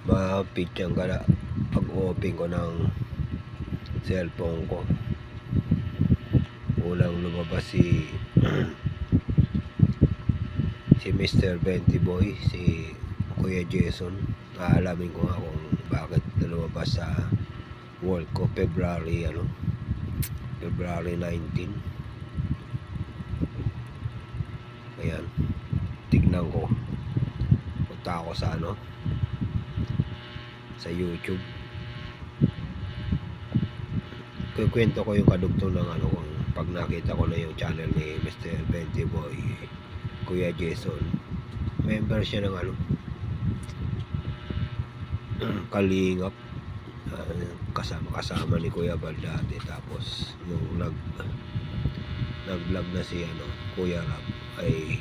mapitsang gala pag open ko ng cellphone ko. Unang lumabas si Mr. 20 Boy, si Kuya Jason. Aalamin ko nga kung bakit lumabas sa World Cup February 19. Ayan, tignan ko. Punta ako sa sa YouTube. Kukwento ko yung kadugtong ng kung pag nakita ko na yung channel ni Mr. 20 Boy, Kuya Jason. Member siya ng Kalingap, kasama ni Kuya Bal dati. Tapos nung nag-vlog na si Kuya Rap, ay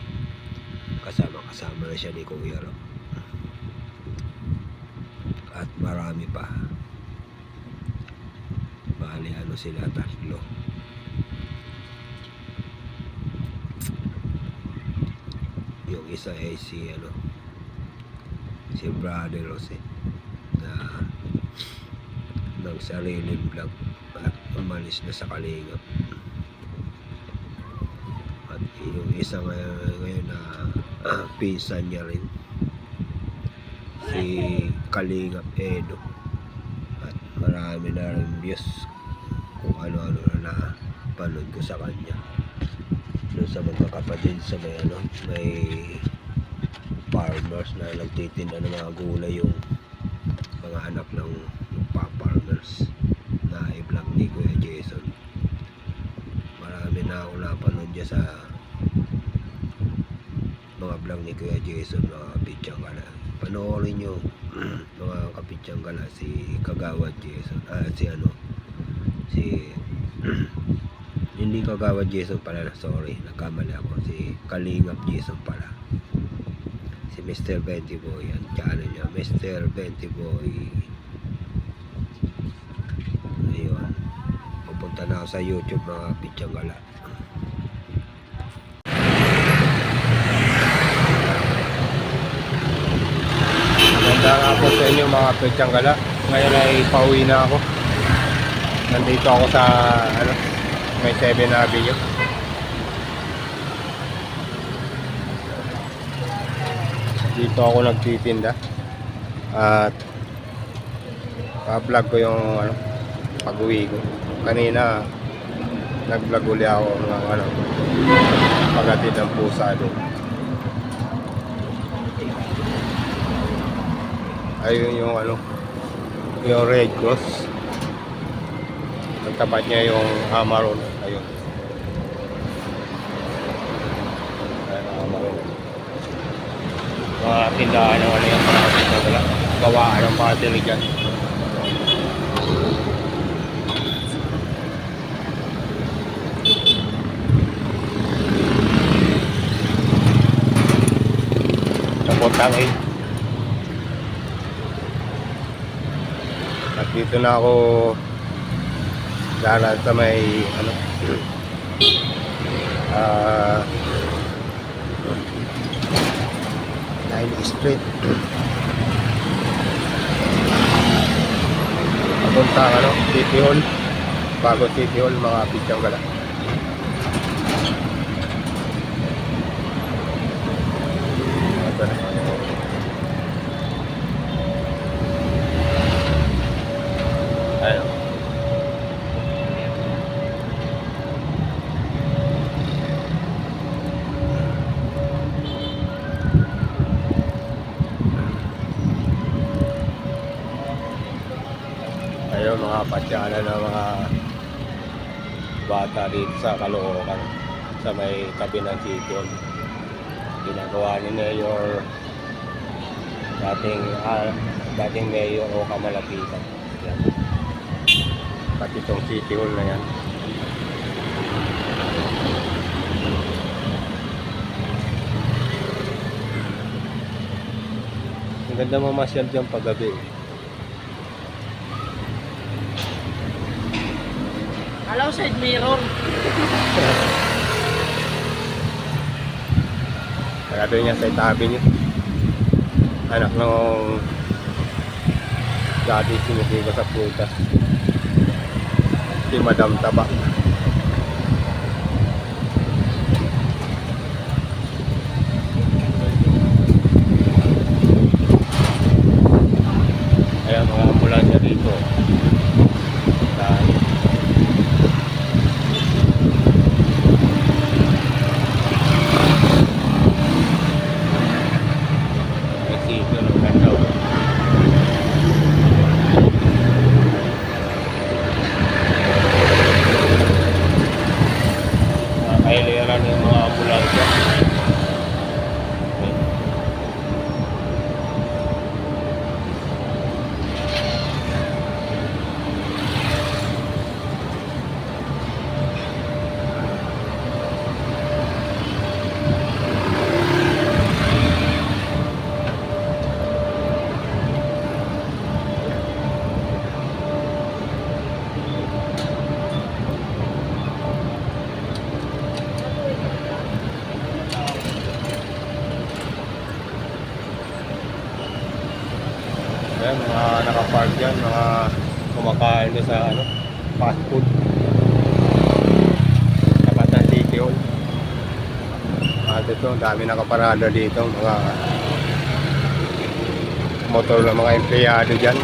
kasama na siya ni Kuya Rap. At marami pa. Bali sila tatlo. Yung isa ay si Brother Jose na ng sariling vlog at umalis na sa Kalingap. At yung isa ngayon na pinsan niya rin, si Kalingap Edo. At marami na rin views kung ano-ano na panood ko sa kanya. Doon sa magkakapatid sa may farmers na nagtitinda ng mga gulay, yung mga anak ng farmers na i-vlog ni Kuya Jason. Marami na ako napanood dyan sa mga vlog ni Kuya Jason, mga kapitsang gala. Panoorin nyo mga kapitsang gala, si Kagawad Jason, hindi Kagawad Jason pala, sorry, nagkamali ako. Si Kalingap Jason pala, si Mr. 20 Boy. Ang channel niya, Mr. 20 Boy. Ayun, pupunta na ako sa YouTube, mga kapitsang gala. Maganda nga po sa inyo, mga kapitsang gala. Ngayon ay pauwi na ako. Nandito ako sa may 7 Avenue. Dito ako nagtitinda at pa-vlog ko yung pag-uwi ko. Kanina nag-vlog uli ako ng paghatid ng pusa doon. Ayun yung yung Red Cross. Tapat niya yung Amaron. Ayun. Amaron. Mga tindahan ng yung mga gawaan ng battery dyan. Napotang at dito na ako dalan sa may Line Street. Papunta City Hall, bago City Hall, mga kapitsang gala. Ayun, mga patsyanan ng mga bata dito sa Caloocan, sa may tabi ng City Hall. Ginagawa ni Mayor, dating Mayor o Kamalapitan. Yan. Pati itong City Hall na yan. Ang ganda mamasyal dyan paggabi. Hello, side mirror. Sarado niya sa tabi niya. anak ng dati sinisi ko sa prutas, si Madam Taba. Ayan mga ambulansya dito. Kailangan yung mga ambulansya. Ayan, mga nakapark dyan, mga kumakain doon sa fast food. Tapat ng City Hall. At ito, dami nakaparada dito, mga motor ng mga empleyado dyan.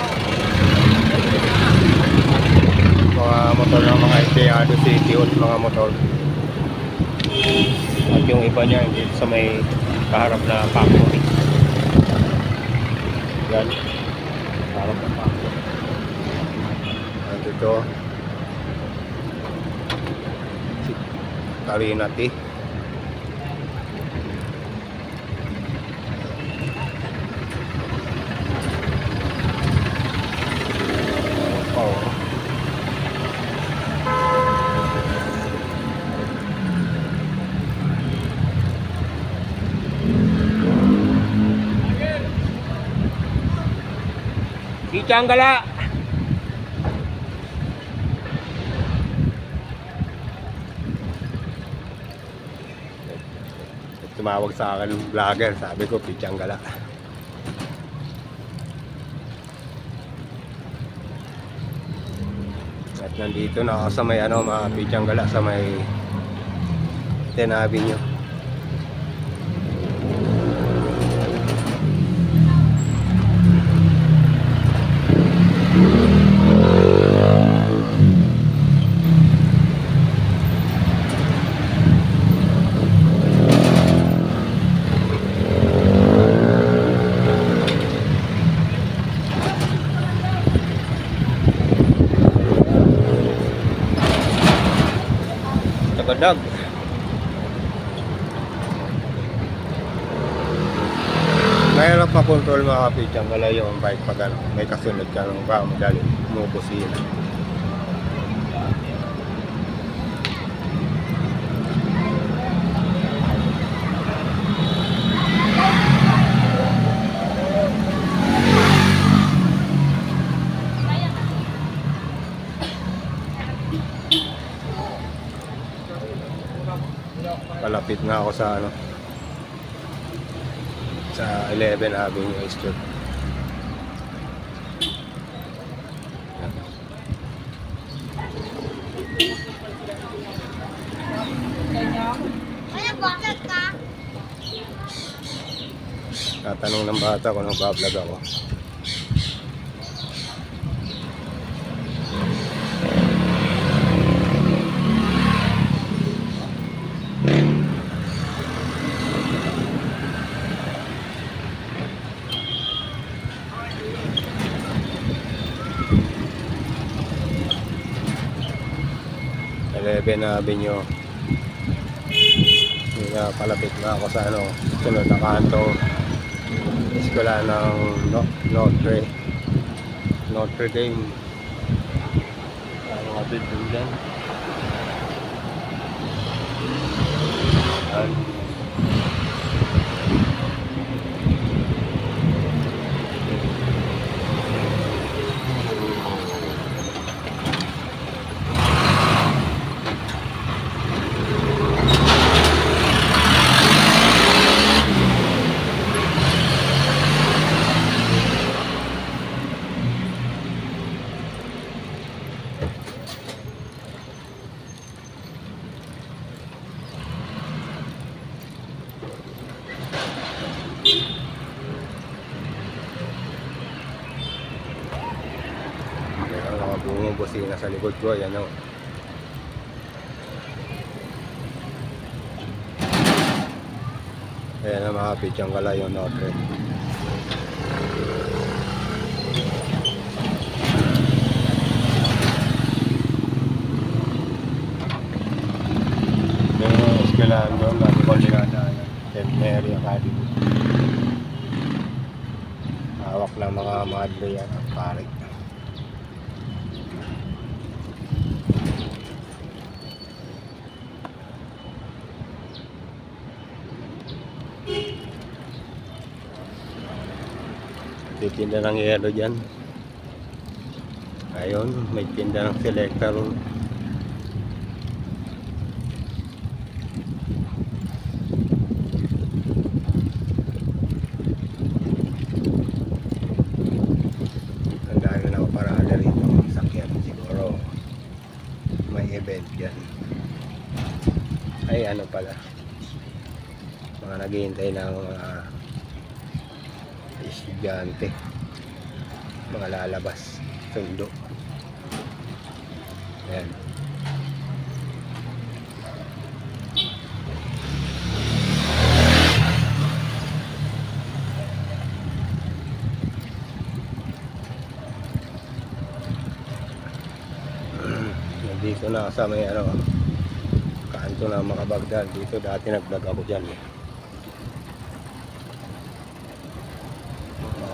Mga motor ng mga empleyado City Hall, mga motor. At yung iba niya, dito sa may kaharap na factory. Yan. Parang papako. At ito si Karina T. Oh. Icanggala. Tumawag sa akin ng vlogger, sabi ko Picanggala. At nandito na ako sa may mga Picanggala, sa may 10th Avenue. Tagadag. Mahirap makontrol mga Picanggala yung bike pag may kasunod ka ng madali umubusin. Palapit na ako sa sa 11th Avenue Street. Tatanong ng bata kung nagbablog ako. Eleven Avenue. Palapit na ako sa sunod na kanto. Eskwela ng Notre Dame. Ang mga building dyan. bumubusina sa likod ko. Ayan o. Ayan ang mga pichang gala yung Notre. Yung eskwelahan doon, bago ko linadaanan. St. Mary Academy. Hawak ng mga madre yan at pare. Titinda ng yelo dyan. Ayun, may tinda ng selector. Ang dami na parada rito. Sakyan siguro. May event dyan. Ay ano pala. Mga naghihintay ng estudyante, mga lalabas sundo. Ayan. Nandito na sa may kanto na Makabagdad. Dito dati nag-vlog ako dyan eh.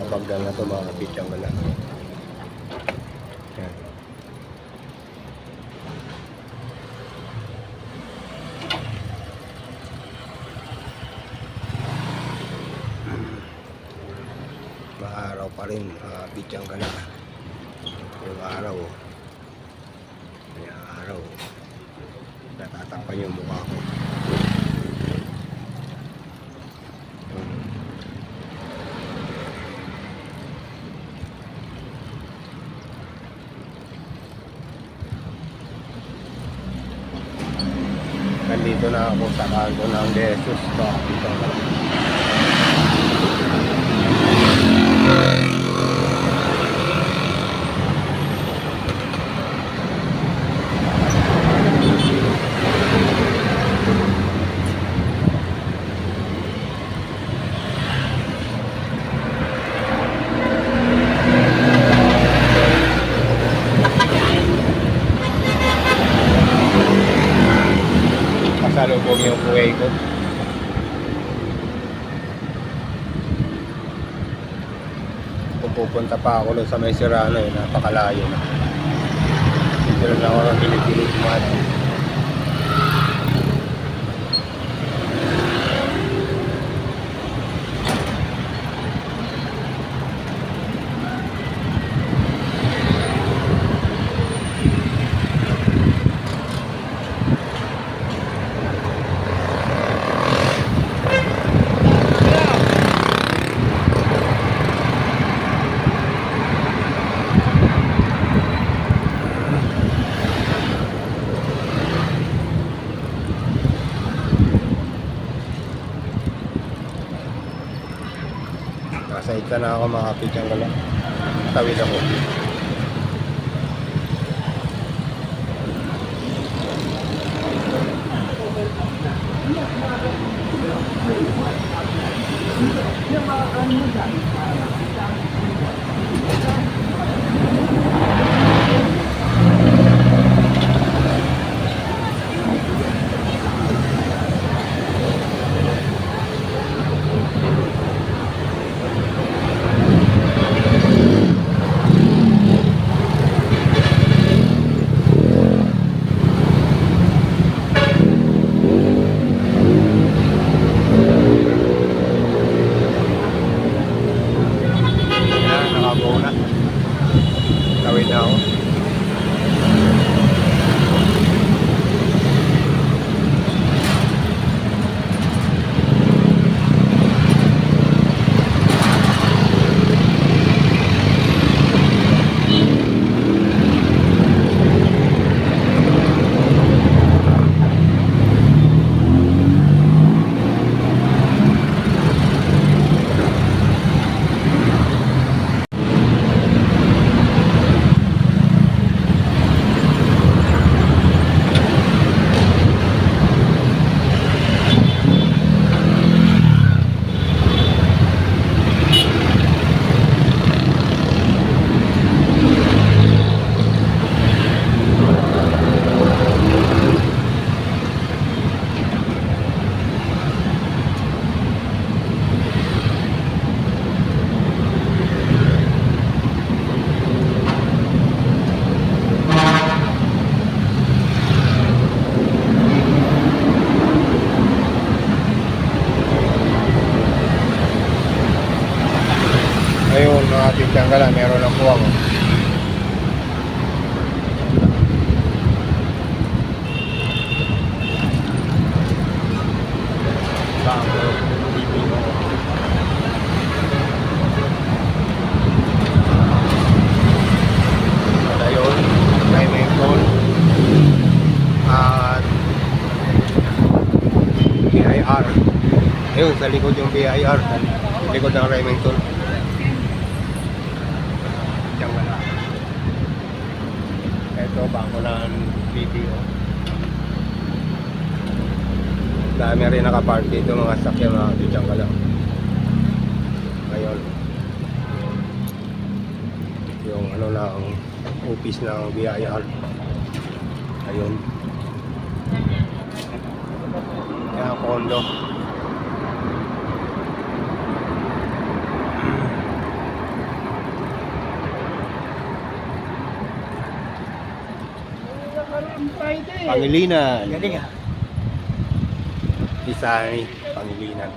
Bagdang na ito, mga pichang wala. Yan. Maaraw pa rin, mga pichang wala. Yung araw, yung araw, natatapan yung mukha ko. Nandito na ako sa kanto ng Jesus Capitol. Kasalubong yung buhay ko. Kung pupunta pa ako sa may Serrano, napakalayo na. Dito lang ako ng Pilipinas kumati. Nasa ita na ako mga pichang gala. Tawid ako. mga Pichangala, meron lang po ako. Bangko, BPO. Ayun, Raymond at BIR. Ayun, sa likod yung BIR, sa likod ng Remington. Diyan wala. Ito, bangko ng BPO. Dami rin nakapark dito mga sakyan mga diyan wala. Ngayon, yung ano lang, office ng BIR. Ayun. Yan, kondo. Pangilinan. Galing ah. Isani, Pangilinan.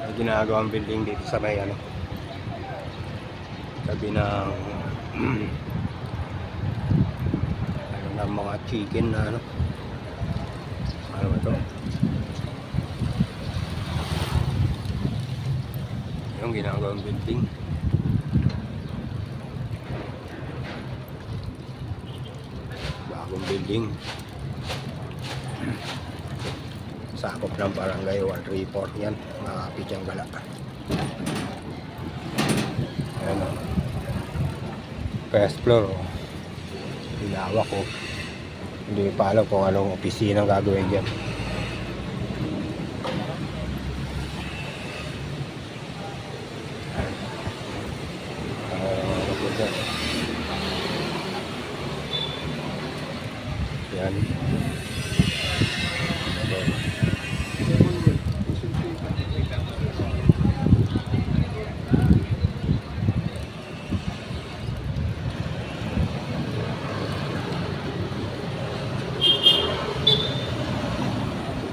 May ginagawang building dito sa may ano. Sabi ng ano ng mga chicken na ano. Ano ba ito? Yung ginagawang building. Bagong building. Sakop ng barangay 134 yan, mga Pichangala. Ayan o. First floor o. Ilawak o. Hindi pa alam kung anong opisina ang gagawin dyan. Yan.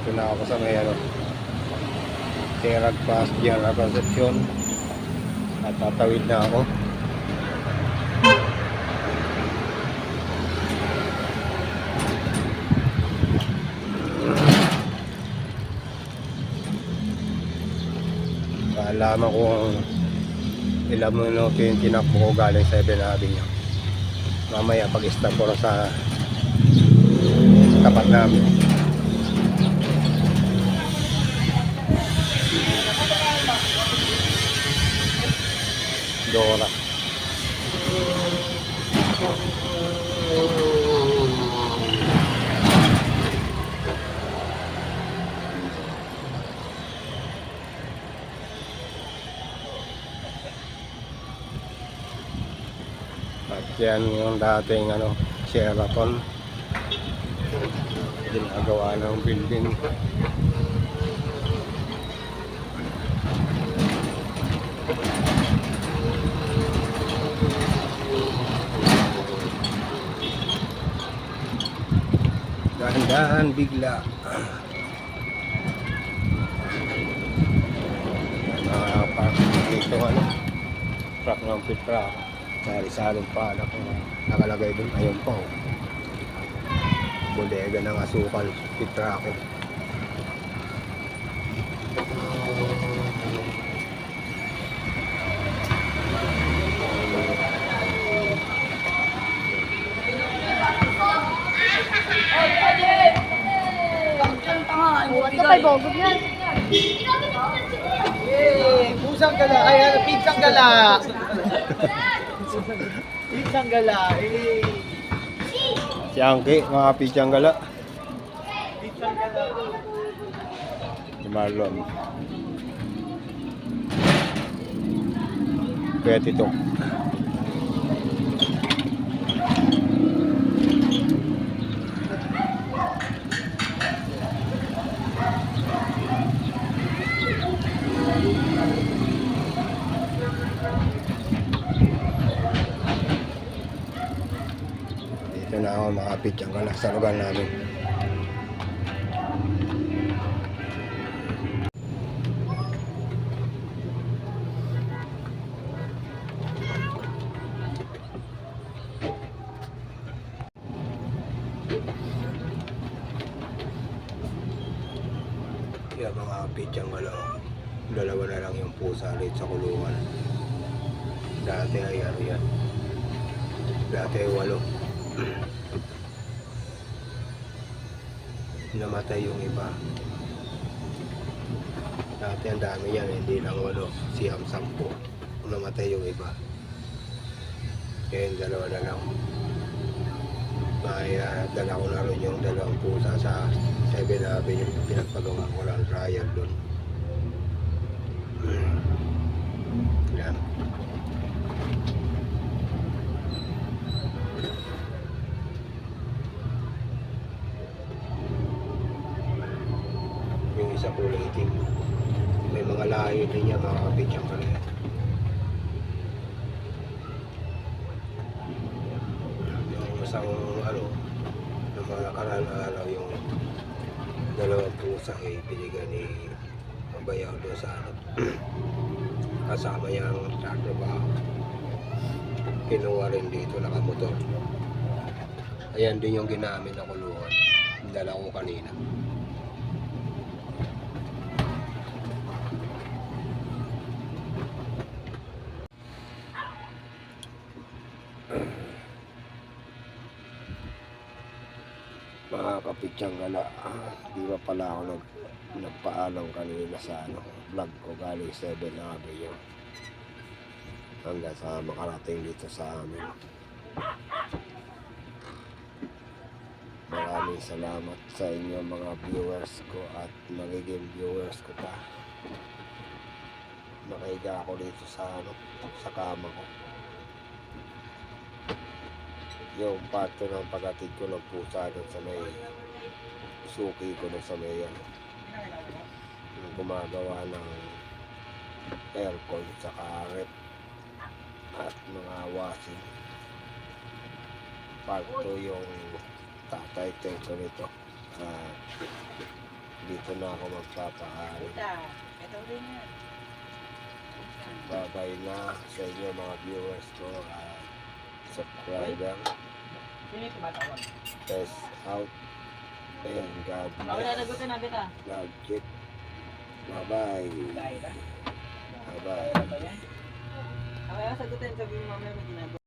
Ito na ako sa may ano, Terag Pass General Concepcion at tatawid na ako. Alaman ko kung ilang minuto yung tinakbo ko galing 7 Avenue. Mamaya pag-stop ko sa tapat namin. Dora. At yan yung dating ano, Sheraton. Ginagawa ng building. Dahan-dahan bigla. Park dito ano, truck ng pitra. Sari-saring pa na nakalagay dun. Ayun po, bodega ng asukal, pitra ko. Ito kay Bogog yan. Pusang gala. Ay, ano, pizzang gala. Pizzang gala. Siyangki, mga Pichangala. Pizzang gala. Si Marlon. Kaya Tito. Dito na ako mga Pichangala sa lugar namin. mga pityang dalawa na lang yung pusa ulit sa kulungan. Dati ay ano yan. Dati ay 8. Namatay yung iba. Dati ang dami yan, hindi lang 8, siyam 10. Namatay yung iba. Ngayon dalawa na lang. May dala ko na rin yung dalawang pusa sa 7-Eleven yung pinagpagawa ko ng trial doon. Yan. Yung isa kulay itim. May mga lahi din niya, mga kapitsang pa rin. Yung isang ng mga nakaraan na araw yung dalawang pusa ay binigyan ni Bayaw doon sa kasama niyang tatrabaho. Kinuha rin dito, nakamotor. Ayan din yung ginamit na kulungan. Dala ko kanina. Mga kapitsang gala, di ba pala ako nagpaalam kanina sa vlog ko galing 7-Eleven yun hanggang sa makarating dito sa amin. Maraming salamat sa inyo mga viewers ko at magiging viewers ko pa. Nakahiga ako dito sa kama ko. Yung pato ng paghatid ko ng pusa doon sa may suki ko doon sa may yung gumagawa ng aircon sa rep at mga washing. Pato yung tatay ko nito. Dito na ako magpapaalam. Bye-bye na sa inyo mga viewers ko at subscriber. Peace out and God bless. God keep. Bye-bye. Bye-bye. Sagutin, sabihin mo mamaya may ginagawa.